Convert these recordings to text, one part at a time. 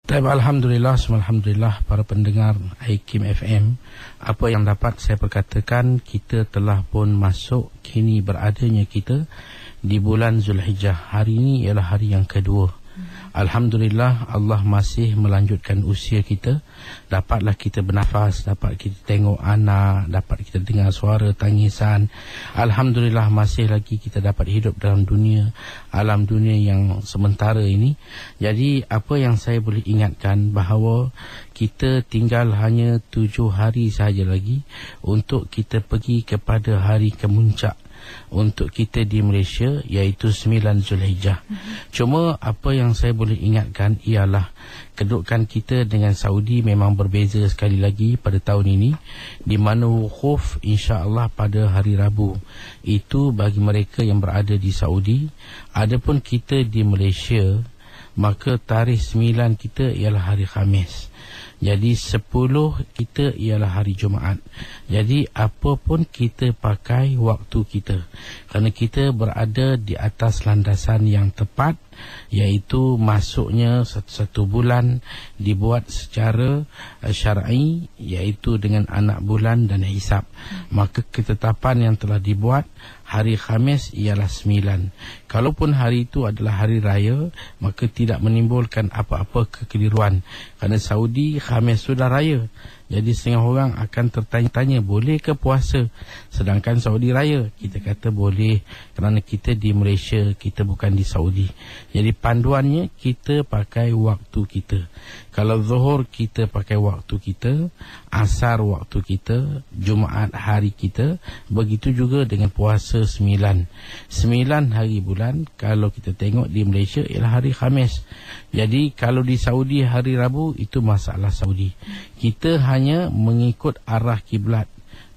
Alhamdulillah, alhamdulillah para pendengar Aikim FM. Apa yang dapat saya perkatakan, kita telah pun masuk, kini beradanya kita di bulan Zulhijjah. Hari ini ialah hari yang kedua. Alhamdulillah, Allah masih melanjutkan usia kita. Dapatlah kita bernafas, dapat kita tengok anak, dapat kita dengar suara tangisan. Alhamdulillah, masih lagi kita dapat hidup dalam dunia, alam dunia yang sementara ini. Jadi apa yang saya boleh ingatkan, bahawa kita tinggal hanya 7 hari sahaja lagi untuk kita pergi kepada hari kemuncak untuk kita di Malaysia, iaitu 9 Zulhijjah. Cuma apa yang saya boleh ingatkan ialah kedudukan kita dengan Saudi memang berbeza sekali lagi pada tahun ini, di mana wukuf insya-Allah pada hari Rabu. Itu bagi mereka yang berada di Saudi. Adapun kita di Malaysia, maka tarikh 9 kita ialah hari Khamis. Jadi 10 kita ialah hari Jumaat. Jadi apa pun kita pakai waktu kita, kerana kita berada di atas landasan yang tepat, iaitu masuknya satu bulan dibuat secara syar'i, iaitu dengan anak bulan dan hisab. Maka ketetapan yang telah dibuat, hari Khamis ialah 9. Kalaupun hari itu adalah hari raya, maka tidak menimbulkan apa-apa kekeliruan, kerana Saudi Khamis sudah raya. Jadi setengah orang akan tertanya-tanya, boleh ke puasa sedangkan Saudi raya? Kita kata boleh, kerana kita di Malaysia, kita bukan di Saudi. Jadi panduannya, kita pakai waktu kita. Kalau zuhur kita pakai waktu kita, asar waktu kita, Jumaat hari kita. Begitu juga dengan puasa 9 hari bulan. Kalau kita tengok di Malaysia ialah hari Khamis. Jadi kalau di Saudi hari Rabu, itu masalah Saudi. Kita hanya mengikut arah kiblat,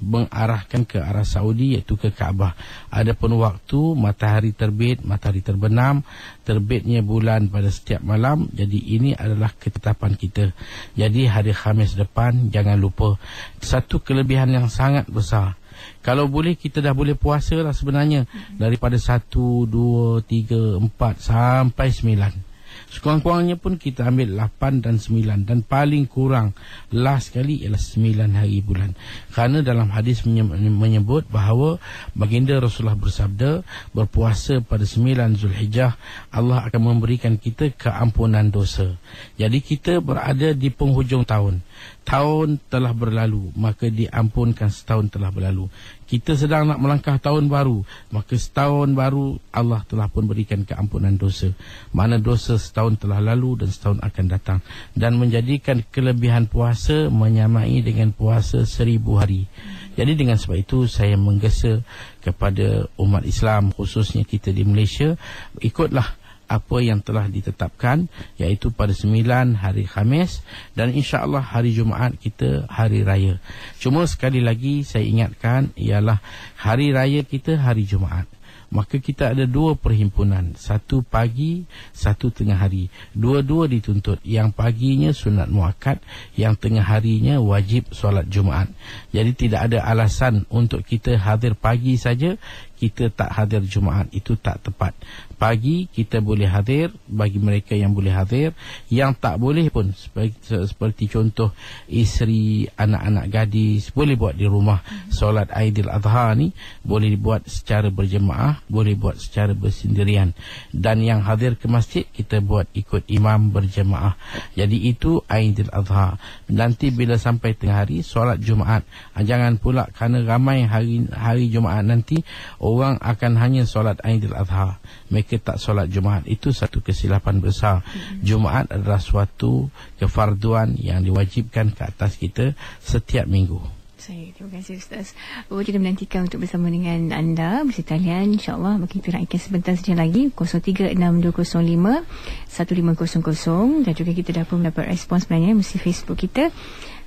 mengarahkan ke arah Saudi, iaitu ke Kaabah. Adapun waktu, matahari terbit, matahari terbenam, terbitnya bulan pada setiap malam. Jadi ini adalah ketetapan kita. Jadi hari Khamis depan, jangan lupa. Satu kelebihan yang sangat besar, kalau boleh kita dah boleh puasa lah sebenarnya, daripada 1, 2, 3, 4 sampai 9. Sekurang-kurangnya pun kita ambil 8 dan 9. Dan paling kurang last sekali ialah 9 hari bulan. Kerana dalam hadis menyebut bahawa baginda Rasulullah bersabda, berpuasa pada 9 Zulhijjah, Allah akan memberikan kita keampunan dosa. Jadi kita berada di penghujung tahun. Tahun telah berlalu, maka diampunkan setahun telah berlalu. Kita sedang nak melangkah tahun baru, maka setahun baru Allah telah pun berikan keampunan dosa. Mana dosa setahun telah lalu dan setahun akan datang. Dan menjadikan kelebihan puasa menyamai dengan puasa 1000 hari. Jadi dengan sebab itu saya menggesa kepada umat Islam, khususnya kita di Malaysia, ikutlah apa yang telah ditetapkan, iaitu pada 9 hari Khamis, dan insya-Allah hari Jumaat kita hari raya. Cuma sekali lagi saya ingatkan, ialah hari raya kita hari Jumaat. Maka kita ada 2 perhimpunan, satu pagi, satu tengah hari. Dua-dua dituntut. Yang paginya sunat muakkad, yang tengah harinya wajib solat Jumaat. Jadi tidak ada alasan untuk kita hadir pagi saja, kita tak hadir Jumaat. Itu tak tepat. Pagi kita boleh hadir, bagi mereka yang boleh hadir. Yang tak boleh pun, seperti contoh isteri, anak-anak gadis, boleh buat di rumah. Solat Aidil Adha ni boleh dibuat secara berjemaah, boleh buat secara bersendirian. Dan yang hadir ke masjid, kita buat ikut imam berjemaah. Jadi itu Aidil Adha. Nanti bila sampai tengah hari, solat Jumaat. Jangan pula kerana ramai hari Jumaat nanti, orang akan hanya solat Aidil Adha, mereka tak solat Jumaat. Itu satu kesilapan besar. Jumaat adalah suatu kefarduan yang diwajibkan ke atas kita setiap minggu. Terima kasih Ustaz. Kita menantikan untuk bersama dengan anda beserta talian, insyaAllah. Kita nak ikan sebentar saja lagi, 0362051500. Dan juga kita dapat mendapat respons sebenarnya melalui Facebook kita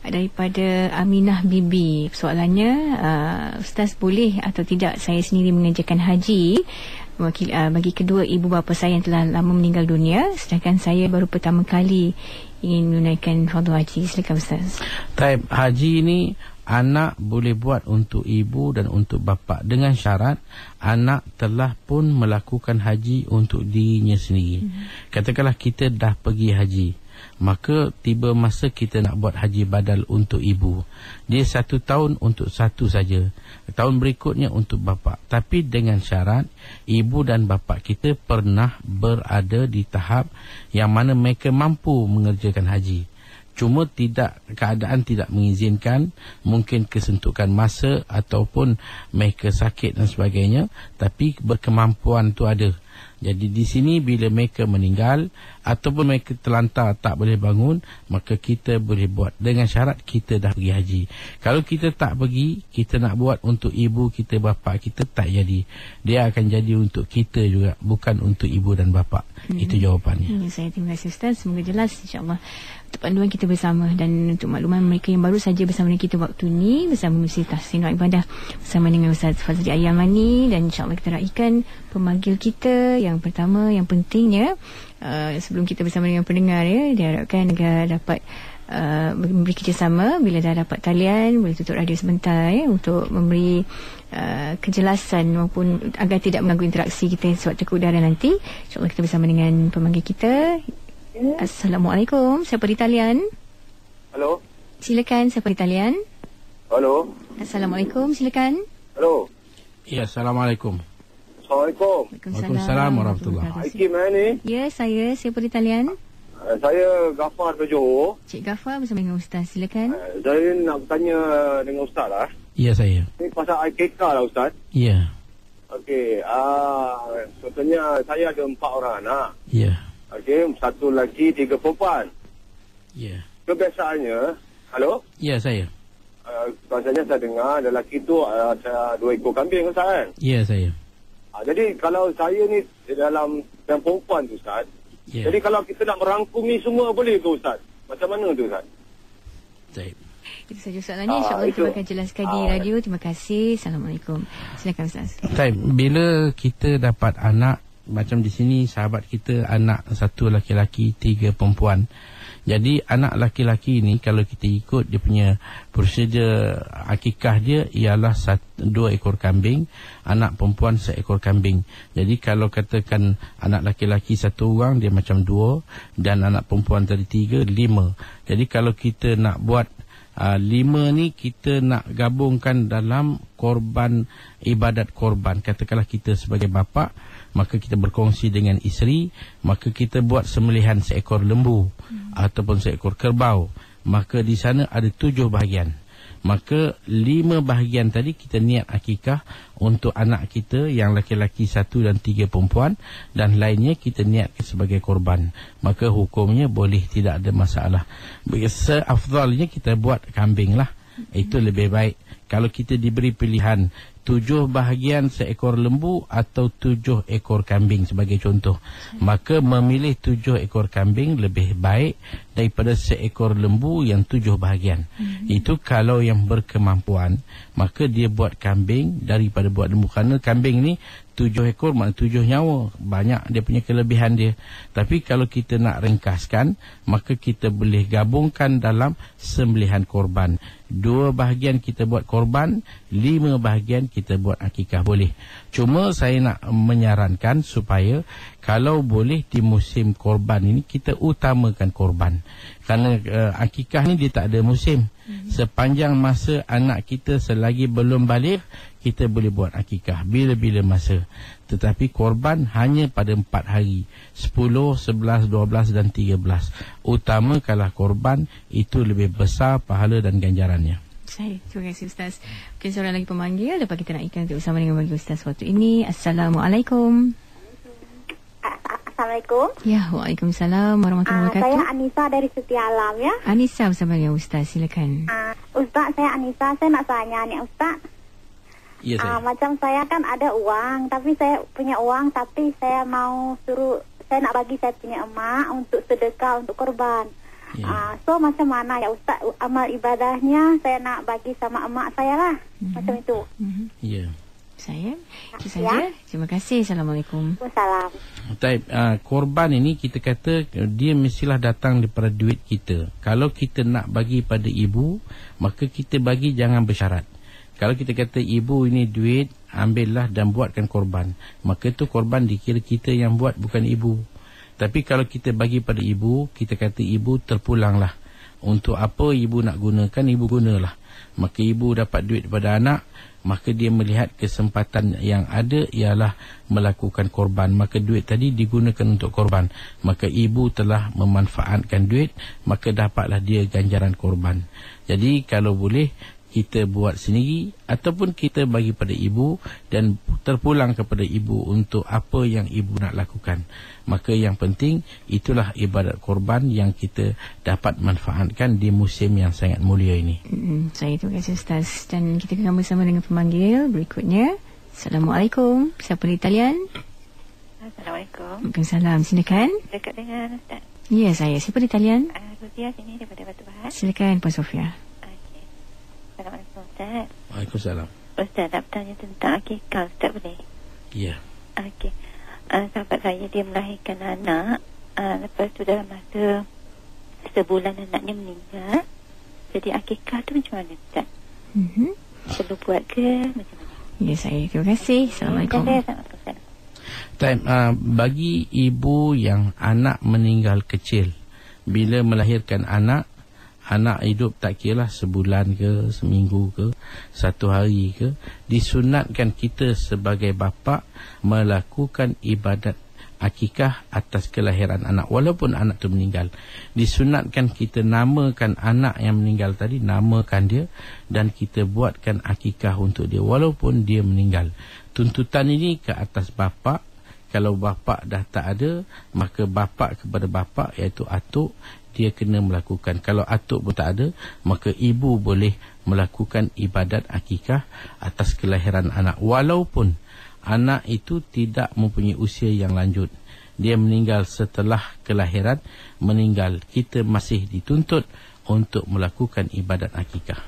daripada Aminah Bibi. Soalannya, Ustaz, boleh atau tidak saya sendiri mengerjakan haji bagi kedua ibu bapa saya yang telah lama meninggal dunia, sedangkan saya baru pertama kali ingin menunaikan fardu haji? Silakan Ustaz. Taib, haji ini anak boleh buat untuk ibu dan untuk bapa, dengan syarat anak telah pun melakukan haji untuk dirinya sendiri. Katakanlah kita dah pergi haji, maka tiba masa kita nak buat haji badal untuk ibu. Dia 1 tahun untuk satu saja, tahun berikutnya untuk bapa. Tapi dengan syarat ibu dan bapa kita pernah berada di tahap yang mana mereka mampu mengerjakan haji. Cuma keadaan tidak mengizinkan, mungkin kesentukan masa ataupun mereka sakit dan sebagainya, tapi berkemampuan tu ada. Jadi di sini bila mereka meninggal ataupun mereka terlantar tak boleh bangun, maka kita boleh buat dengan syarat kita dah pergi haji. Kalau kita tak pergi, kita nak buat untuk ibu kita, bapa kita, tak jadi. Dia akan jadi untuk kita juga, bukan untuk ibu dan bapa. Itu jawapannya. Saya terima kasih Ustaz, semoga jelas insya-Allah untuk panduan kita bersama. Dan untuk makluman mereka yang baru saja bersama dengan kita waktu ni, bersama Misi Tahsin Ibadah bersama dengan Ustaz Fazli Ayamani, dan insya-Allah kita raikan pemanggil kita yang pertama. Yang pentingnya sebelum kita bersama dengan pendengar, diharapkan agar dapat memberi kerjasama. Bila dah dapat talian, boleh tutup radio sebentar untuk memberi kejelasan maupun agar tidak mengganggu interaksi kita sewaktu ke udara nanti. InsyaAllah kita bersama dengan pemanggil kita. Assalamualaikum, siapa di talian? Halo. Silakan, siapa di talian? Halo. Assalamualaikum, silakan. Halo. Ya, Assalamualaikum. Assalamualaikum. Waalaikumsalam warahmatullahi wabarakatuh. Hakim ni? Ya, saya. Siapa di talian? Saya Gafar dari Johor. Cik Gafar bersama dengan Ustaz, silakan. Saya nak bertanya dengan Ustaz lah. Ya, saya. Ini pasal IKK lah Ustaz. Ya. Okey, contohnya saya ada 4 orang anak. Ya. Okey, 1 lelaki, 3 perempuan. Ya. Kebiasaannya, halo? Ya, saya. Biasanya saya dengar lelaki tu 2 ekor kambing Ustaz kan? Ya, saya. Jadi kalau saya ni dalam yang perempuan tu Ustaz, Ya. jadi kalau kita nak merangkum ni semua boleh ke Ustaz? Macam mana tu Ustaz? Baik. Itu saja soalannya. InsyaAllah kita akan jelaskan di radio. Terima kasih. Assalamualaikum. Silakan Ustaz. Baik. Bila kita dapat anak, macam di sini sahabat kita anak 1 laki-laki, 3 perempuan. Jadi anak laki-laki ni kalau kita ikut dia punya prosedur akikah dia ialah 2 ekor kambing, anak perempuan 1 ekor kambing. Jadi kalau katakan anak laki-laki 1 orang, dia macam 2, dan anak perempuan tadi 3, 5. Jadi kalau kita nak buat 5 ni, kita nak gabungkan dalam korban, ibadat korban. Katakanlah kita sebagai bapa, maka kita berkongsi dengan isteri, maka kita buat sembelihan 1 ekor lembu ataupun 1 ekor kerbau. Maka di sana ada 7 bahagian. Maka 5 bahagian tadi kita niat akikah untuk anak kita yang laki-laki 1 dan 3 perempuan, dan lainnya kita niatkan sebagai korban. Maka hukumnya boleh, tidak ada masalah. Seafdalnya kita buat kambing lah. Itu lebih baik. Kalau kita diberi pilihan 7 bahagian 1 ekor lembu atau 7 ekor kambing sebagai contoh, maka memilih 7 ekor kambing lebih baik daripada 1 ekor lembu yang 7 bahagian. Itu kalau yang berkemampuan, maka dia buat kambing daripada buat lembu. Kerana kambing ni 7 ekor maknanya 7 nyawa, banyak dia punya kelebihan dia. Tapi kalau kita nak ringkaskan, maka kita boleh gabungkan dalam sembelihan korban. 2 bahagian kita buat korban, 5 bahagian kita buat akikah, boleh. Cuma saya nak menyarankan supaya kalau boleh di musim korban ini kita utamakan korban. Kerana akikah ni dia tak ada musim. Sepanjang masa anak kita selagi belum balik, kita boleh buat akikah bila-bila masa. Tetapi korban hanya pada 4 hari, 10, 11, 12 dan 13. Utamakanlah korban, itu lebih besar pahala dan ganjarannya. Terima kasih Ustaz. Mungkin seorang lagi pemanggil dapat kita naikkan untuk bersama dengan bagi Ustaz waktu ini. Assalamualaikum. Assalamualaikum. Ya, waalaikumsalam warahmatullahi wabarakatuh. Saya Anissa dari Setia Alam ya. Anissa bersama dengan Ustaz, silakan. Ustaz, saya Anissa, saya nak tanya nih Ustaz. Ya, saya. Macam saya kan ada uang, tapi saya punya uang, tapi saya mau saya nak bagi saya punya emak untuk sedekah, untuk korban. Ya. So macam mana ya Ustaz, amal ibadahnya saya nak bagi sama emak saya lah, macam itu. Ya. Saya itu saja. Terima kasih. Assalamualaikum. Waalaikumsalam. Korban ini kita kata dia mestilah datang daripada duit kita. Kalau kita nak bagi pada ibu, maka kita bagi jangan bersyarat. Kalau kita kata ibu ini duit, ambillah dan buatkan korban, maka itu korban dikira kita yang buat, bukan ibu. Tapi kalau kita bagi pada ibu, kita kata ibu terpulanglah. Untuk apa ibu nak gunakan, ibu gunalah. Maka ibu dapat duit daripada anak, maka dia melihat kesempatan yang ada ialah melakukan korban. Maka duit tadi digunakan untuk korban. Maka ibu telah memanfaatkan duit, maka dapatlah dia ganjaran korban. Jadi kalau boleh, kita buat sendiri ataupun kita bagi pada ibu dan terpulang kepada ibu untuk apa yang ibu nak lakukan. Maka yang penting itulah ibadat korban yang kita dapat manfaatkan di musim yang sangat mulia ini. Saya terima kasih Ustaz. Dan kita akan bersama dengan pemanggil berikutnya. Assalamualaikum. Siapa di talian? Assalamualaikum. Waalaikumsalam. Silakan. Dekat dengan Ustaz. Ya, saya. Siapa di talian? Sofia sini daripada Batu Pahat. Silakan Puan Sofia. Assalamualaikum Ustaz. Waalaikumsalam. Ustaz nak bertanya tentang akikah, Ustaz boleh? Ya. Okey. Sahabat saya dia melahirkan anak, lepas tu dalam masa sebulan anaknya meninggal. Jadi akikah tu macam mana Ustaz? Perlu buat ke macam mana? Ya, saya terima kasih. Assalamualaikum. Bagi ibu yang anak meninggal kecil, bila melahirkan anak hidup tak kira lah sebulan ke, seminggu ke, 1 hari ke, disunatkan kita sebagai bapa melakukan ibadat akikah atas kelahiran anak walaupun anak tu meninggal. Disunatkan kita namakan anak yang meninggal tadi, namakan dia dan kita buatkan akikah untuk dia walaupun dia meninggal. Tuntutan ini ke atas bapa. Kalau bapa dah tak ada, maka bapa kepada bapa iaitu atuk, dia kena melakukan. Kalau atuk pun tak ada, maka ibu boleh melakukan ibadat akikah atas kelahiran anak walaupun anak itu tidak mempunyai usia yang lanjut. Dia meninggal setelah kelahiran, meninggal. Kita masih dituntut untuk melakukan ibadat akikah.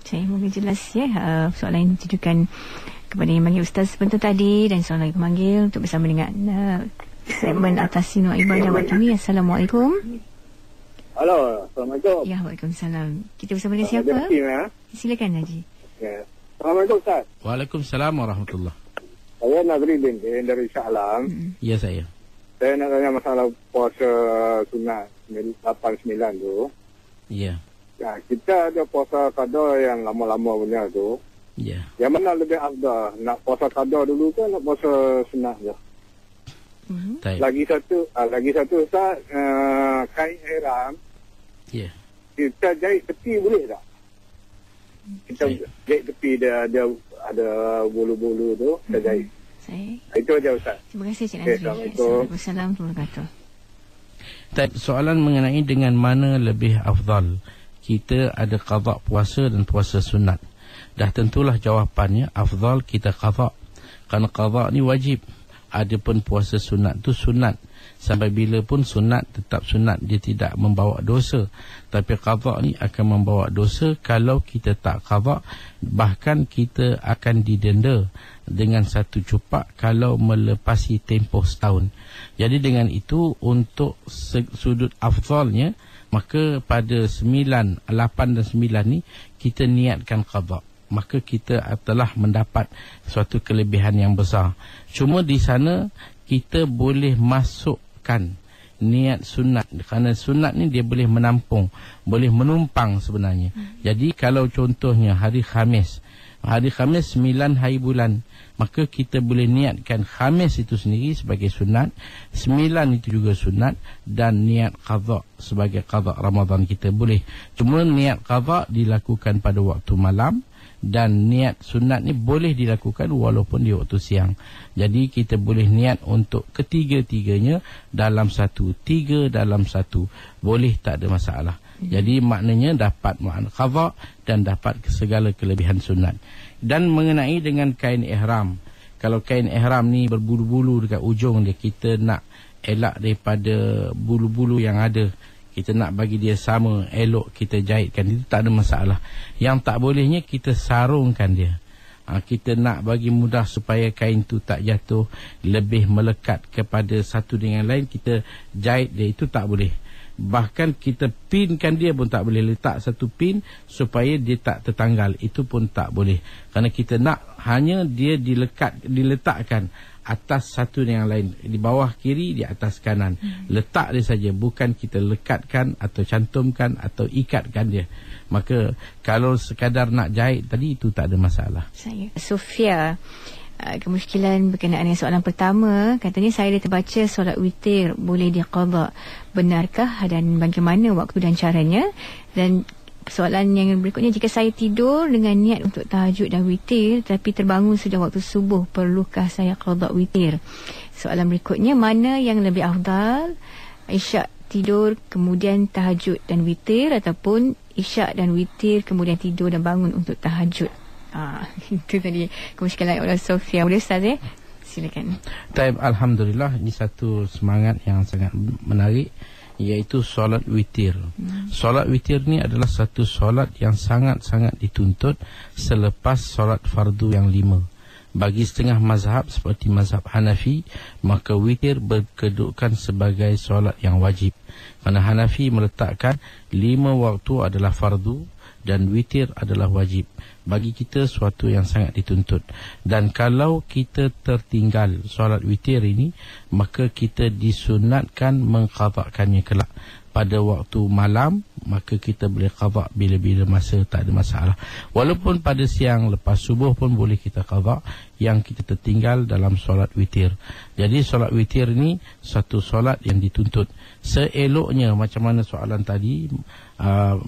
Saya mungkin jelas ya. Soalan yang ditujukan kepada yang panggil Ustaz sebentar tadi dan soalan yang memanggil untuk bersama dengan segmen atas sino ibadah waktu ini. Assalamualaikum. Halo, Assalamualaikum. Ya, Waalaikumsalam. Kita bersama dengan siapa? Silakan Haji. Ya. Assalamualaikum Ustaz. Waalaikumsalam warahmatullahi. Saya Nazridin dari Shah Alam. Ya saya. Saya nak tanya masalah puasa sunat 8-9 tu. Ya. Ya, kita ada puasa qada yang lama-lama punya tu. Ya. Yang mana lebih afdal? Nak puasa qada dulu ke nak puasa sunat je? Lagi satu Ustaz, kain ihram. Ya. Kita jahit tepi boleh tak? Kita jahit tepi dia ada bulu-bulu tu, kita jahit. Itu aja Ustaz. Terima kasih Cik Nazri. Assalamualaikum warahmatullahi wabarakatuh. Soalan mengenai dengan mana lebih afdal, kita ada qada puasa dan puasa sunat. Dah tentulah jawapannya afdal kita qada, kerana qada ni wajib. Adapun puasa sunat tu sunat, sampai bila pun sunat tetap sunat, dia tidak membawa dosa. Tapi qada ni akan membawa dosa kalau kita tak qada. Bahkan kita akan didenda dengan 1 cupak kalau melepasi tempoh setahun. Jadi dengan itu, untuk sudut afdalnya, maka pada 9, 8 dan 9 ni kita niatkan qada, maka kita telah mendapat suatu kelebihan yang besar. Cuma di sana kita boleh masukkan niat sunat, kerana sunat ni dia boleh menampung, boleh menumpang sebenarnya. Jadi kalau contohnya hari Khamis 9 hari bulan, maka kita boleh niatkan Khamis itu sendiri sebagai sunat, 9 itu juga sunat, dan niat qada sebagai qada Ramadan kita boleh. Cuma niat qada dilakukan pada waktu malam, dan niat sunat ni boleh dilakukan walaupun di waktu siang. Jadi kita boleh niat untuk ketiga-tiganya dalam satu, 3 dalam 1, boleh, tak ada masalah. Jadi maknanya dapat makna qada dan dapat segala kelebihan sunat. Dan mengenai dengan kain ihram, kalau kain ihram ni berbulu-bulu dekat ujung dia, kita nak elak daripada bulu-bulu yang ada, kita nak bagi dia sama, elok kita jahitkan, itu tak ada masalah. Yang tak bolehnya kita sarungkan dia. Kita nak bagi mudah supaya kain tu tak jatuh, lebih melekat kepada satu dengan lain, kita jahit dia, itu tak boleh. Bahkan kita pinkan dia pun tak boleh, letak satu pin supaya dia tak tertanggal, itu pun tak boleh. Kerana kita nak hanya dia diletakkan atas satu dengan yang lain, di bawah kiri, di atas kanan. Letak dia saja, bukan kita lekatkan atau cantumkan atau ikatkan dia. Maka kalau sekadar nak jahit tadi, itu tak ada masalah. Sofia, kemusykilan berkenaan dengan soalan pertama, katanya saya dah terbaca solat witir boleh diqadha, benarkah dan bagaimana waktu dan caranya? Dan soalan yang berikutnya, jika saya tidur dengan niat untuk tahajud dan witir tapi terbangun sudah waktu subuh, perlukah saya qadha witir? Soalan berikutnya, mana yang lebih afdal, isyak tidur kemudian tahajud dan witir, ataupun isyak dan witir kemudian tidur dan bangun untuk tahajud? Itu tadi kemusykilan oleh Sofia. Boleh Ustaz silakan. Alhamdulillah, ini satu semangat yang sangat menarik, iaitu solat witir. Solat witir ni adalah satu solat yang sangat-sangat dituntut selepas solat fardu yang 5. Bagi setengah mazhab seperti mazhab Hanafi, maka witir berkedudukan sebagai solat yang wajib. Kerana Hanafi meletakkan 5 waktu adalah fardu dan witir adalah wajib. Bagi kita suatu yang sangat dituntut. Dan kalau kita tertinggal solat witir ini, maka kita disunatkan mengqadhakannya kelak pada waktu malam, maka kita boleh qadha bila-bila masa, tak ada masalah. Walaupun pada siang lepas subuh pun boleh kita qadha yang kita tertinggal dalam solat witir. Jadi solat witir ni satu solat yang dituntut. Seeloknya, macam mana soalan tadi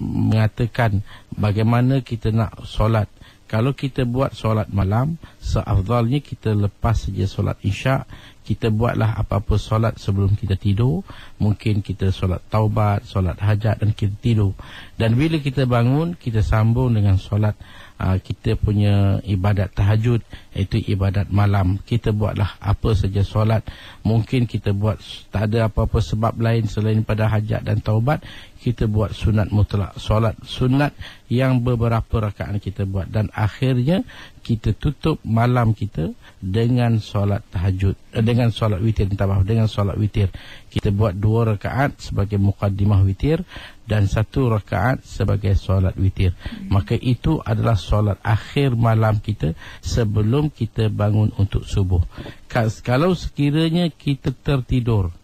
mengatakan bagaimana kita nak solat. Kalau kita buat solat malam, seafdalnya kita lepas saja solat isyak, kita buatlah apa-apa solat sebelum kita tidur. Mungkin kita solat taubat, solat hajat dan kita tidur. Dan bila kita bangun, kita sambung dengan solat kita punya ibadat tahajud, iaitu ibadat malam. Kita buatlah apa saja solat. Mungkin kita buat, tak ada apa-apa sebab lain selain pada hajat dan taubat, kita buat sunat mutlak, solat sunat yang beberapa rakaat kita buat. Dan akhirnya kita tutup malam kita dengan solat tahajud, dengan solat witir, dengan solat witir. Kita buat 2 rakaat sebagai muqaddimah witir dan 1 rakaat sebagai solat witir. Maka itu adalah solat akhir malam kita sebelum kita bangun untuk subuh. Kalau sekiranya kita tertidur,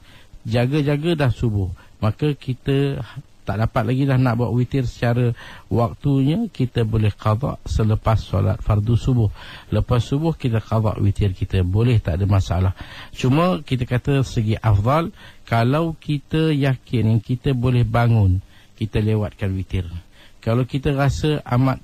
jaga-jaga dah subuh, maka kita tak dapat lagi dah nak buat witir secara waktunya, kita boleh qadha selepas solat fardu subuh. Lepas subuh kita qadha witir kita, boleh, tak ada masalah. Cuma kita kata segi afdal, kalau kita yakin yang kita boleh bangun, kita lewatkan witir. Kalau kita rasa amat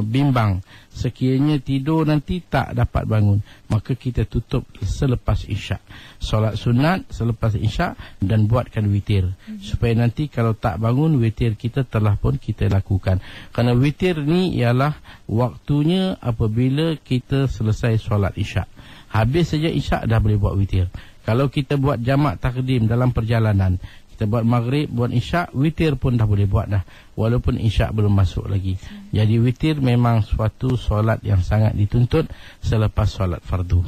bimbang, sekiranya tidur nanti tak dapat bangun, maka kita tutup selepas isyak, solat sunat selepas isyak, dan buatkan witir, supaya nanti kalau tak bangun, witir kita telah pun kita lakukan. Kerana witir ni ialah waktunya apabila kita selesai solat isyak. Habis saja isyak dah boleh buat witir. Kalau kita buat jamak takdim dalam perjalanan, kita buat maghrib, buat isyak, witir pun dah boleh buat dah, walaupun isyak belum masuk lagi. Jadi witir memang suatu solat yang sangat dituntut selepas solat fardu.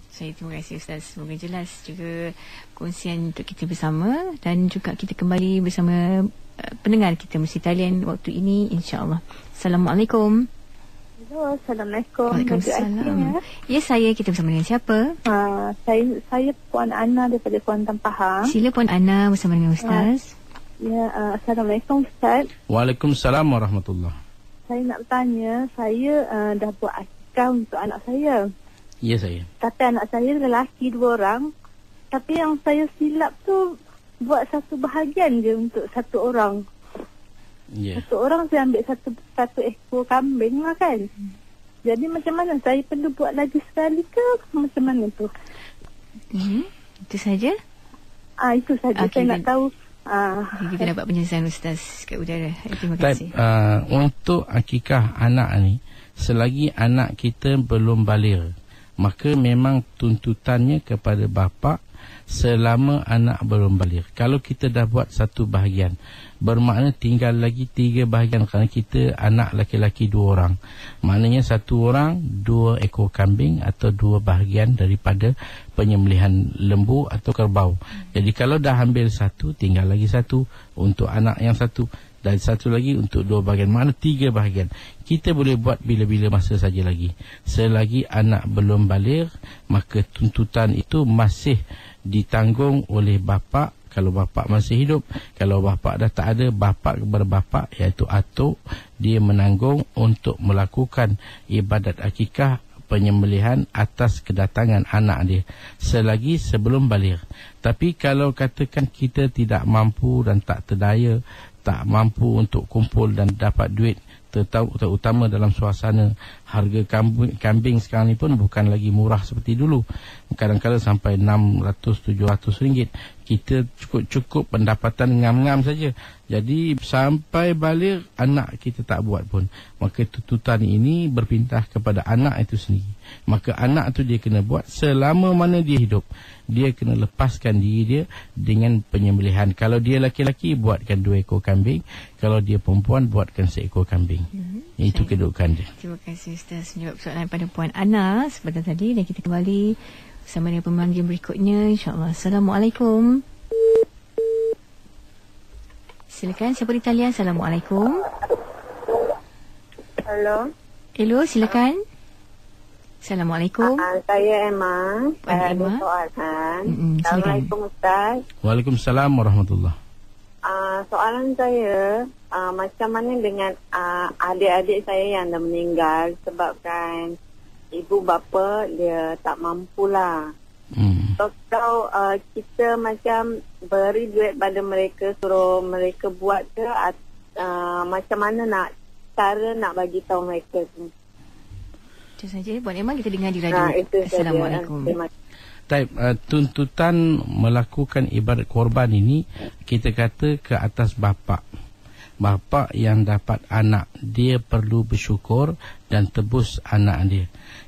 Saya terima kasih Ustaz, semoga jelas juga kongsian untuk kita bersama, dan juga kita kembali bersama pendengar kita Muslim Talian waktu ini, insya-Allah. Assalamualaikum. Assalamualaikum. Waalaikumsalam. Ya, saya, kita bersama dengan siapa? Saya Puan Ana daripada Kuantan, Pahang. Sila Puan Ana bersama dengan Ustaz. Assalamualaikum Ustaz. Waalaikumsalam warahmatullahi. Saya nak bertanya, saya dah buat akikah untuk anak saya. Ya, saya. Tapi anak saya lelaki 2 orang. Tapi yang saya silap tu buat satu bahagian je untuk 1 orang. Yeah. 1 orang saya ambil satu ekor kambing lah kan. Jadi macam mana, saya perlu buat lagi sekali ke macam mana tu? Itu saja? Itu saja, okay, saya nak tahu. Kita dapat penjelasan Ustaz kat udara. Terima kasih. Untuk akikah anak ni, selagi anak kita belum baligh, maka memang tuntutannya kepada bapa selama anak belum baligh. Kalau kita dah buat satu bahagian, bermakna tinggal lagi 3 bahagian, kerana kita anak laki-laki 2 orang. Maknanya 1 orang 2 ekor kambing atau 2 bahagian daripada penyembelihan lembu atau kerbau. Jadi kalau dah ambil 1, tinggal lagi 1 untuk anak yang 1. dan satu lagi untuk 2 bahagian, mana 3 bahagian. Kita boleh buat bila-bila masa saja lagi. Selagi anak belum balik, maka tuntutan itu masih ditanggung oleh bapa. Kalau bapa masih hidup, kalau bapa dah tak ada, bapa kepada bapa, iaitu atuk, dia menanggung untuk melakukan ibadat akikah, penyembelihan atas kedatangan anak dia selagi sebelum balik. Tapi kalau katakan kita tidak mampu dan tak terdaya, tak mampu untuk kumpul dan dapat duit, terutama dalam suasana harga kambing sekarang ni pun bukan lagi murah seperti dulu, kadang-kadang sampai 600-700 ringgit. Kita cukup pendapatan ngam-ngam saja. Jadi sampai balik anak kita tak buat pun, maka tuntutan ini berpindah kepada anak itu sendiri. Maka anak tu dia kena buat selama mana dia hidup. Dia kena lepaskan diri dia dengan penyembelihan. Kalau dia laki-laki, buatkan 2 ekor kambing. Kalau dia perempuan, buatkan 1 ekor kambing. Itu kedudukan dia. Terima kasih Ustaz menjawab soalan pada Puan Ana sebentar tadi. Dan kita kembali bersama dengan pemanggil berikutnya, insyaAllah. Assalamualaikum. Silakan, siapa di talian? Assalamualaikum. Hello, silakan. Assalamualaikum. Saya Emma. Saya ada soalan. Assalamualaikum Ustaz. Waalaikumsalam warahmatullahi. Soalan saya, macam mana dengan adik-adik saya yang dah meninggal sebabkan ibu bapa dia tak mampulah. Kalau kita macam beri duit pada mereka, suruh mereka buat ke, macam mana cara nak bagi tahu mereka tu? Itu saja Puan Emma, kita dengar di radio. Assalamualaikum. Tuntutan melakukan ibadat korban ini kita kata ke atas bapa. Bapa yang dapat anak, dia perlu bersyukur dan tebus anak dia.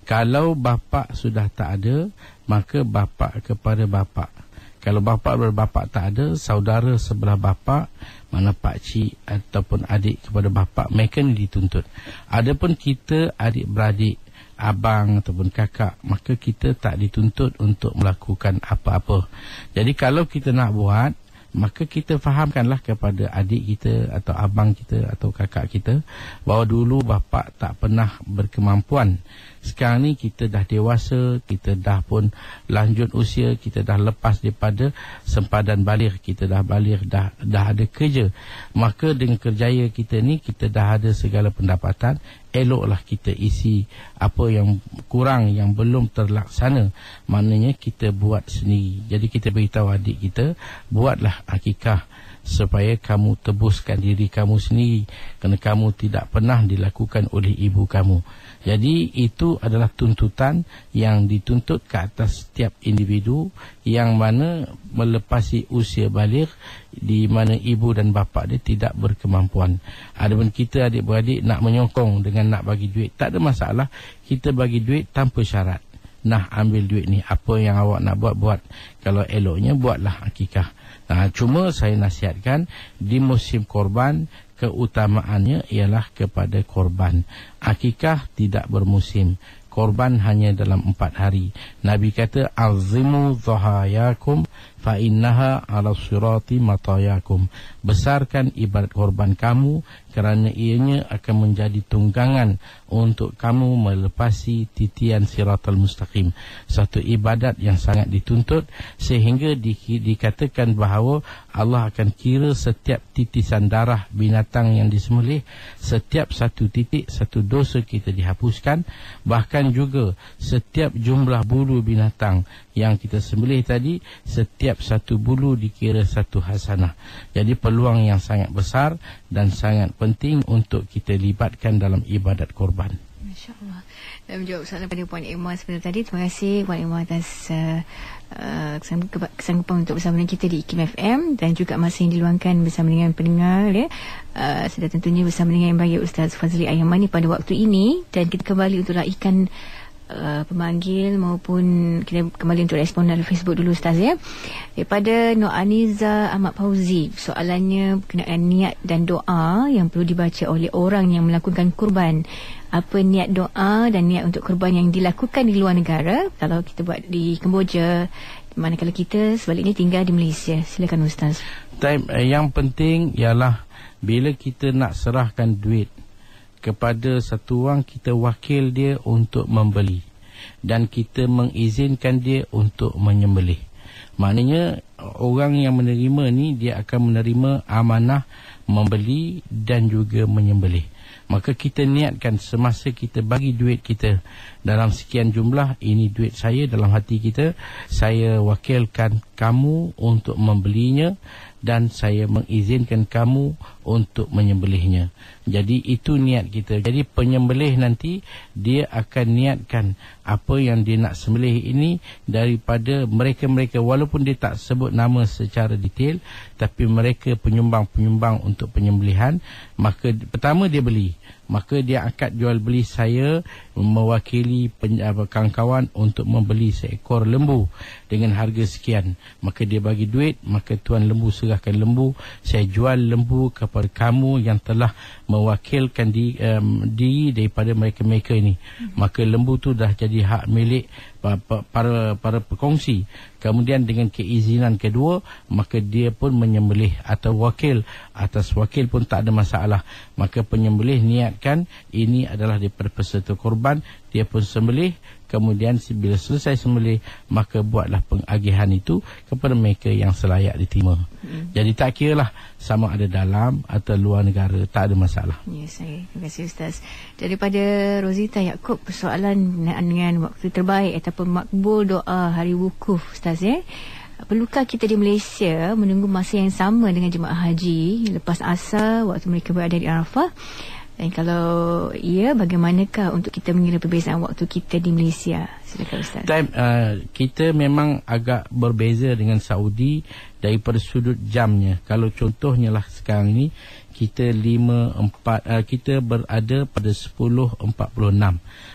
Kalau bapa sudah tak ada, maka bapa kepada bapa. Kalau bapa berbapa tak ada, saudara sebelah bapa, mana pakcik ataupun adik kepada bapa, mereka ni dituntut. Adapun kita adik-beradik, abang ataupun kakak, maka kita tak dituntut untuk melakukan apa-apa. Jadi kalau kita nak buat, maka kita fahamkanlah kepada adik kita atau abang kita atau kakak kita bahawa dulu bapa tak pernah berkemampuan. Sekarang ni kita dah dewasa, kita dah pun lanjut usia, kita dah lepas daripada sempadan balik, kita dah balik, dah ada kerja. Maka dengan kerjaya kita ni, kita dah ada segala pendapatan, eloklah kita isi apa yang kurang, yang belum terlaksana, maknanya kita buat sendiri. Jadi kita beritahu adik kita, buatlah akikah supaya kamu tebuskan diri kamu sendiri, kerana kamu tidak pernah dilakukan oleh ibu kamu. Jadi itu adalah tuntutan yang dituntut ke atas setiap individu yang mana melepasi usia balik, di mana ibu dan bapa dia tidak berkemampuan. Adapun kita adik-beradik nak menyokong dengan nak bagi duit, tak ada masalah. Kita bagi duit tanpa syarat. Nah, ambil duit ni, apa yang awak nak buat. Kalau eloknya buatlah akikah. Cuma saya nasihatkan di musim korban, keutamaannya ialah kepada korban. Akikah tidak bermusim, korban hanya dalam 4 hari. Nabi kata, azimu dhahayakum fa innaha ala sirati matayakum. Besarkan ibadat korban kamu, kerana ianya akan menjadi tunggangan untuk kamu melepasi titian siratal mustaqim. Satu ibadat yang sangat dituntut, sehingga dikatakan bahawa Allah akan kira setiap titisan darah binatang yang disembelih, setiap satu titik, satu dosa kita dihapuskan. Bahkan juga setiap jumlah bulu binatang yang kita sembelih tadi, setiap satu bulu dikira satu hasanah. Jadi peluang yang sangat besar dan sangat penting untuk kita libatkan dalam ibadat korban. Masya-Allah. Dan menjawab soalan pada Puan Emma sebentar tadi. Terima kasih Puan Emma atas kesanggupan untuk bersama dengan kita di IKIM FM, dan juga masa yang diluangkan bersama dengan pendengar ya. Sudah tentunya bersama dengan Yang Baik Ustaz Fazli Ayamani pada waktu ini, dan kita kembali untuk raikan pemanggil maupun kita kembali untuk respon dalam Facebook dulu Ustaz ya. Daripada Noaniza Ahmad Fauzi, soalannya berkenaan niat dan doa yang perlu dibaca oleh orang yang melakukan kurban. Apa niat doa dan niat untuk kurban yang dilakukan di luar negara, kalau kita buat di Kemboja, manakala kita sebaliknya tinggal di Malaysia? Silakan Ustaz. Yang penting ialah bila kita nak serahkan duit kepada satu orang, kita wakil dia untuk membeli dan kita mengizinkan dia untuk menyembelih. Maknanya orang yang menerima ni dia akan menerima amanah membeli dan juga menyembelih. Maka kita niatkan semasa kita bagi duit kita dalam sekian jumlah, ini duit saya, dalam hati kita, saya wakilkan kamu untuk membelinya dan saya mengizinkan kamu untuk menyembelihnya. Jadi itu niat kita. Jadi penyembelih nanti dia akan niatkan apa yang dia nak sembelih ini daripada mereka-mereka, walaupun dia tak sebut nama secara detail, tapi mereka penyumbang-penyumbang untuk penyembelihan. Maka pertama dia beli, maka dia akad jual beli, saya mewakili kawan-kawan untuk membeli seekor lembu dengan harga sekian. Maka dia bagi duit, maka tuan lembu serahkan lembu, saya jual lembu kepada kamu yang telah mewakilkan diri daripada mereka-mereka ini. Maka lembu tu dah jadi hak milik para pekongsi. Kemudian dengan keizinan kedua, maka dia pun menyembelih atau wakil. Atas wakil pun tak ada masalah. Maka penyembelih niatkan ini adalah daripada peserta korban, dia pun sembelih. Kemudian bila selesai sembelih, maka buatlah pengagihan itu kepada mereka yang selayak diterima. Jadi tak kira lah sama ada dalam atau luar negara, tak ada masalah. Ya, saya. Terima kasih Ustaz. Daripada Rosita Yaakob, persoalan dengan waktu terbaik ataupun makbul doa hari wukuf Ustaz, perlukah kita di Malaysia menunggu masa yang sama dengan jemaah haji lepas asar waktu mereka berada di Arafah? Dan kalau iya, bagaimanakah untuk kita mengira perbezaan waktu kita di Malaysia? Silakan Ustaz. Kita memang agak berbeza dengan Saudi daripada sudut jamnya. Kalau contohnya lah sekarang ni kita kita berada pada 10.46.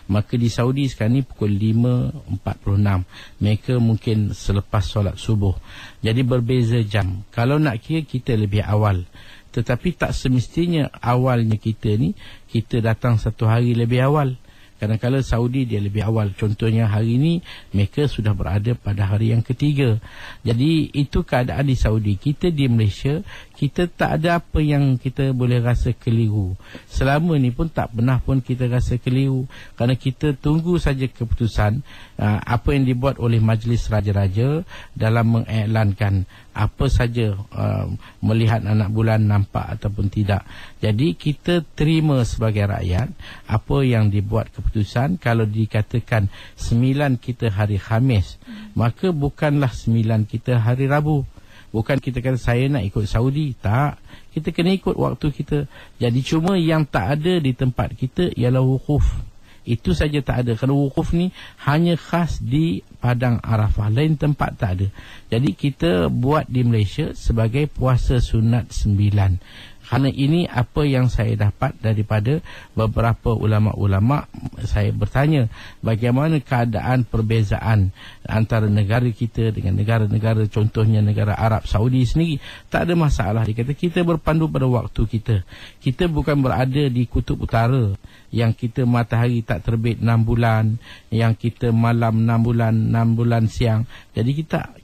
Maka di Saudi sekarang ni pukul 5.46. Mereka mungkin selepas solat subuh. Jadi berbeza jam. Kalau nak kira, kita lebih awal. Tetapi tak semestinya awalnya kita ni, kita datang satu hari lebih awal. Kadang-kadang Saudi dia lebih awal. Contohnya hari ni mereka sudah berada pada hari yang ketiga. Jadi itu keadaan di Saudi. Kita di Malaysia, kita tak ada apa yang kita boleh rasa keliru. Selama ni pun tak pernah pun kita rasa keliru. Kerana kita tunggu saja keputusan apa yang dibuat oleh Majlis Raja-Raja dalam mengiklankan apa saja melihat anak bulan nampak ataupun tidak. Jadi kita terima sebagai rakyat apa yang dibuat keputusan. Kalau dikatakan 9 kita hari Khamis, maka bukanlah 9 kita hari Rabu. Bukan kita kata saya nak ikut Saudi. Tak. Kita kena ikut waktu kita. Jadi cuma yang tak ada di tempat kita ialah wukuf. Itu saja tak ada. Kerana wukuf ni hanya khas di Padang Arafah. Lain tempat tak ada. Jadi kita buat di Malaysia sebagai puasa sunat 9. Kerana ini apa yang saya dapat daripada beberapa ulama'-ulama'. Saya bertanya bagaimana keadaan perbezaan antara negara kita dengan negara-negara, contohnya negara Arab Saudi sendiri. Tak ada masalah. Dia kata kita berpandu pada waktu kita. Kita bukan berada di kutub utara yang kita matahari tak terbit 6 bulan, yang kita malam 6 bulan siang. Jadi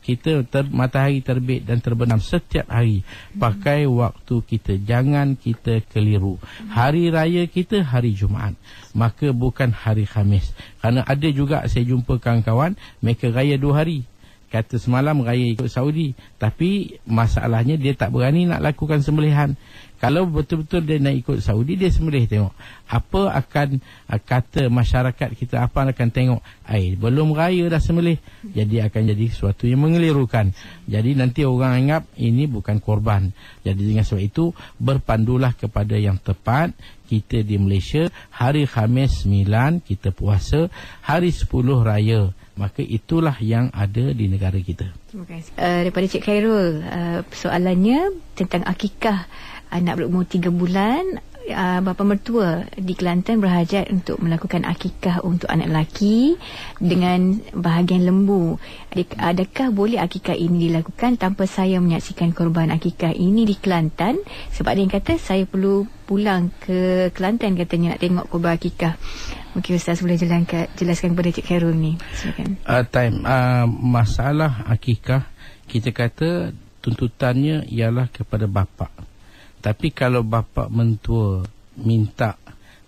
kita matahari terbit dan terbenam setiap hari. Pakai waktu kita. Jangan kita keliru. Hari raya kita hari Jumaat, maka bukan hari Khamis. Kerana ada juga saya jumpa kawan-kawan, mereka raya 2 hari. Kata semalam raya ikut Saudi, tapi masalahnya dia tak berani nak lakukan sembelihan. Kalau betul-betul dia nak ikut Saudi, dia sembelih. Tengok apa akan kata masyarakat kita, apa akan tengok, belum raya dah sembelih. Jadi akan jadi sesuatu yang mengelirukan. Jadi nanti orang anggap ini bukan korban. Jadi dengan sebab itu berpandulah kepada yang tepat. Kita di Malaysia hari Khamis 9 kita puasa, hari 10 raya. Maka itulah yang ada di negara kita. Terima kasih. Daripada Cik Khairul, soalannya tentang akikah anak berumur 3 bulan. Bapa mertua di Kelantan berhajat untuk melakukan akikah untuk anak lelaki dengan bahagian lembu. Adakah boleh akikah ini dilakukan tanpa saya menyaksikan korban akikah ini di Kelantan? Sebab dia kata saya perlu pulang ke Kelantan katanya nak tengok korban akikah. Mungkin Ustaz boleh jelaskan kepada Cik Khairul ni. Silakan. Masalah akikah, kita kata tuntutannya ialah kepada bapa. Tapi kalau bapa mentua minta,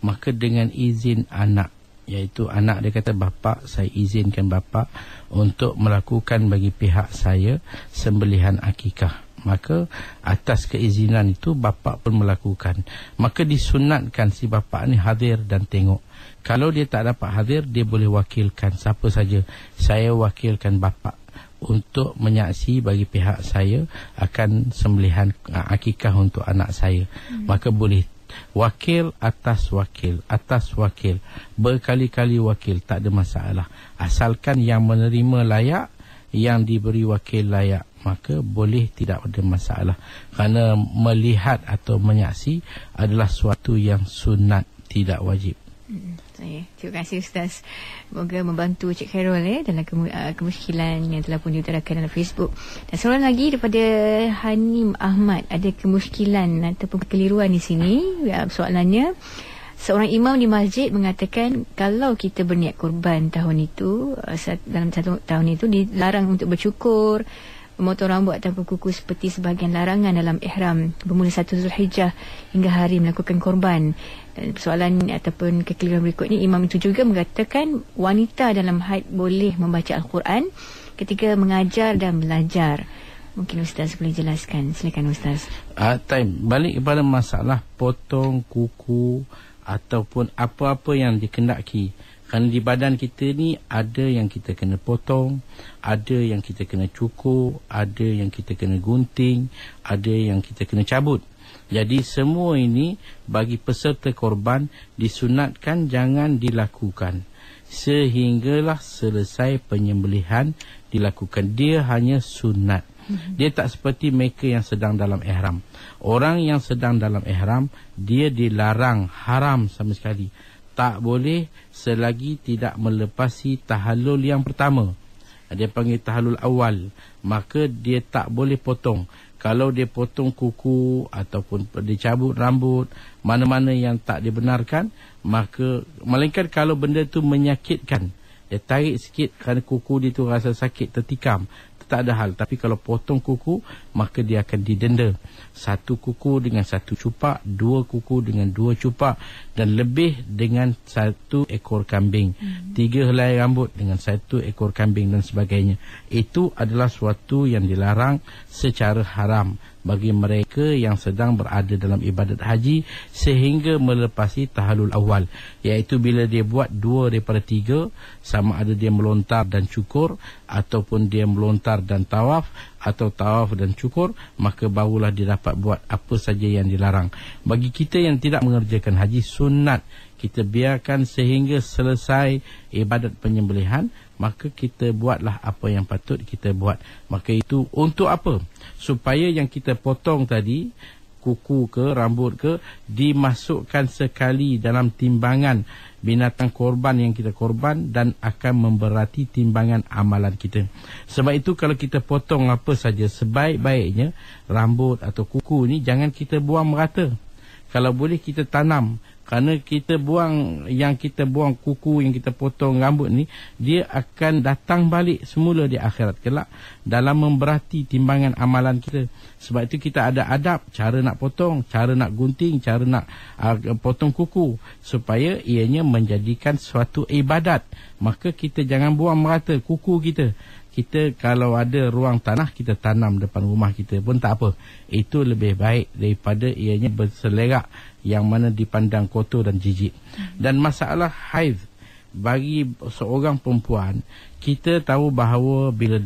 maka dengan izin anak, iaitu anak dia kata, bapa, saya izinkan bapa untuk melakukan bagi pihak saya sembelihan akikah, maka atas keizinan itu bapa pun melakukan. Maka disunatkan si bapa ni hadir dan tengok. Kalau dia tak dapat hadir, dia boleh wakilkan siapa saja. Saya wakilkan bapa untuk menyaksi bagi pihak saya akan sembelihan akikah untuk anak saya. Maka boleh wakil atas wakil, berkali-kali wakil, tak ada masalah. Asalkan yang menerima layak, yang diberi wakil layak, maka boleh, tidak ada masalah. Kerana melihat atau menyaksi adalah suatu yang sunat, tidak wajib. Terima kasih Ustaz. Semoga membantu Cik Khairul dalam kemusykilan yang telah pun diutarakan dalam Facebook. Dan soalan lagi daripada Hanim Ahmad, ada kemusykilan ataupun kekeliruan di sini. Soalannya, seorang imam di masjid mengatakan kalau kita berniat korban tahun itu, dalam satu tahun itu dilarang untuk bercukur, memotong rambut ataupun kuku seperti sebahagian larangan dalam ihram bermula 1 Zulhijjah hingga hari melakukan korban. Dan soalan ataupun kekeliruan berikutnya, imam itu juga mengatakan wanita dalam haid boleh membaca Al-Quran ketika mengajar dan belajar. Mungkin Ustaz boleh jelaskan. Silakan Ustaz. Balik kepada masalah potong kuku ataupun apa-apa yang dikendaki. Kerana di badan kita ni ada yang kita kena potong, ada yang kita kena cukur, ada yang kita kena gunting, ada yang kita kena cabut. Jadi semua ini bagi peserta korban disunatkan jangan dilakukan sehinggalah selesai penyembelihan dilakukan. Dia hanya sunat. Dia tak seperti mereka yang sedang dalam ihram. Orang yang sedang dalam ihram, dia dilarang, haram sama sekali. Tak boleh selagi tidak melepasi tahallul yang pertama. Dia panggil tahallul awal. Maka dia tak boleh potong. Kalau dia potong kuku ataupun dia cabut rambut, mana-mana yang tak dibenarkan, maka melainkan kalau benda tu menyakitkan, dia tarik sikit kerana kuku dia tu rasa sakit, tertikam, tak ada hal. Tapi kalau potong kuku, maka dia akan didenda. 1 kuku dengan 1 cupak, 2 kuku dengan 2 cupak, dan lebih dengan 1 ekor kambing, 3 helai rambut dengan 1 ekor kambing dan sebagainya. Itu adalah suatu yang dilarang secara haram bagi mereka yang sedang berada dalam ibadat haji sehingga melepasi tahallul awal, iaitu bila dia buat 2 daripada 3, sama ada dia melontar dan cukur ataupun dia melontar dan tawaf atau tawaf dan cukur, maka barulah dia dapat buat apa saja yang dilarang. Bagi kita yang tidak mengerjakan haji, sunat kita biarkan sehingga selesai ibadat penyembelihan, maka kita buatlah apa yang patut kita buat. Maka itu untuk apa? Supaya yang kita potong tadi, kuku ke, rambut ke, dimasukkan sekali dalam timbangan binatang korban yang kita korban dan akan memberati timbangan amalan kita. Sebab itu kalau kita potong apa saja, sebaik-baiknya rambut atau kuku ni jangan kita buang merata. Kalau boleh kita tanam. Kerana kita buang, yang kita buang kuku, yang kita potong rambut ni, dia akan datang balik semula di akhirat kelak dalam memberati timbangan amalan kita. Sebab itu kita ada adab, cara nak potong, cara nak gunting, cara nak potong kuku, supaya ianya menjadikan suatu ibadat. Maka kita jangan buang merata kuku kita. Kita kalau ada ruang tanah, kita tanam depan rumah kita pun tak apa. Itu lebih baik daripada ianya berselerak yang mana dipandang kotor dan jijik. Dan masalah haid, bagi seorang perempuan, kita tahu bahawa bila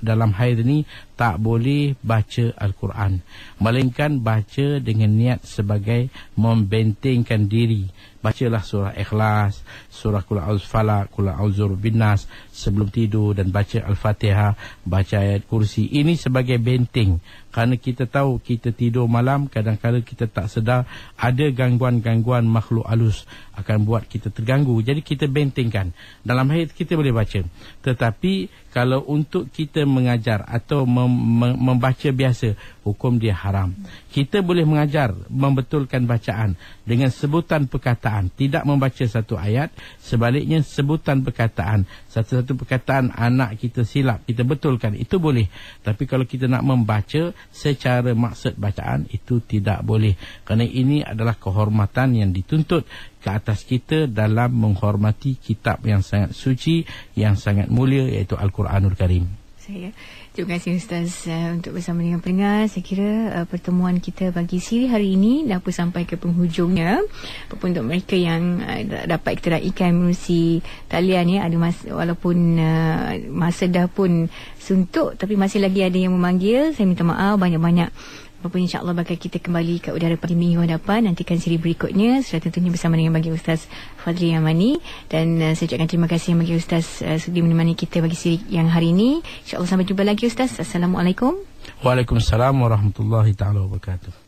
dalam haid ni tak boleh baca Al-Quran, melainkan baca dengan niat sebagai membentengkan diri. Bacalah surah Ikhlas, surah Qul A'udzu Falaq, Qul A'udzu Binnas sebelum tidur, dan baca Al-Fatihah, baca ayat kursi. Ini sebagai benteng. Kerana kita tahu kita tidur malam, kadang-kadang kita tak sedar ada gangguan-gangguan makhluk halus akan buat kita terganggu. Jadi kita bentengkan. Dalam haid kita boleh baca. Tetapi kalau untuk kita mengajar atau membaca biasa, hukum dia haram. Kita boleh mengajar, membetulkan bacaan dengan sebutan perkataan, tidak membaca satu ayat. Sebaliknya sebutan perkataan, satu-satu perkataan anak kita silap, kita betulkan, itu boleh. Tapi kalau kita nak membaca secara maksud bacaan, itu tidak boleh. Kerana ini adalah kehormatan yang dituntut ke atas kita dalam menghormati kitab yang sangat suci, yang sangat mulia, iaitu Al-Quranul Karim. Terima kasih Ustaz untuk bersama dengan pendengar. Saya kira pertemuan kita bagi siri hari ini dah pun sampai ke penghujungnya. Apapun untuk mereka yang dapat kita raikan menerusi talian ya, ada walaupun masa dah pun suntuk, tapi masih lagi ada yang memanggil. Saya minta maaf banyak-banyak. Apapun, insyaAllah bakal kita kembali ke udara pada minggu hadapan. Nantikan siri berikutnya, sudah tentunya bersama dengan bagi Ustaz Fadli Yamani. Dan saya ucapkan terima kasih bagi Ustaz sudi menemani kita bagi siri yang hari ini. InsyaAllah sampai jumpa lagi Ustaz. Assalamualaikum. Waalaikumsalam warahmatullahi ta'ala wabarakatuh.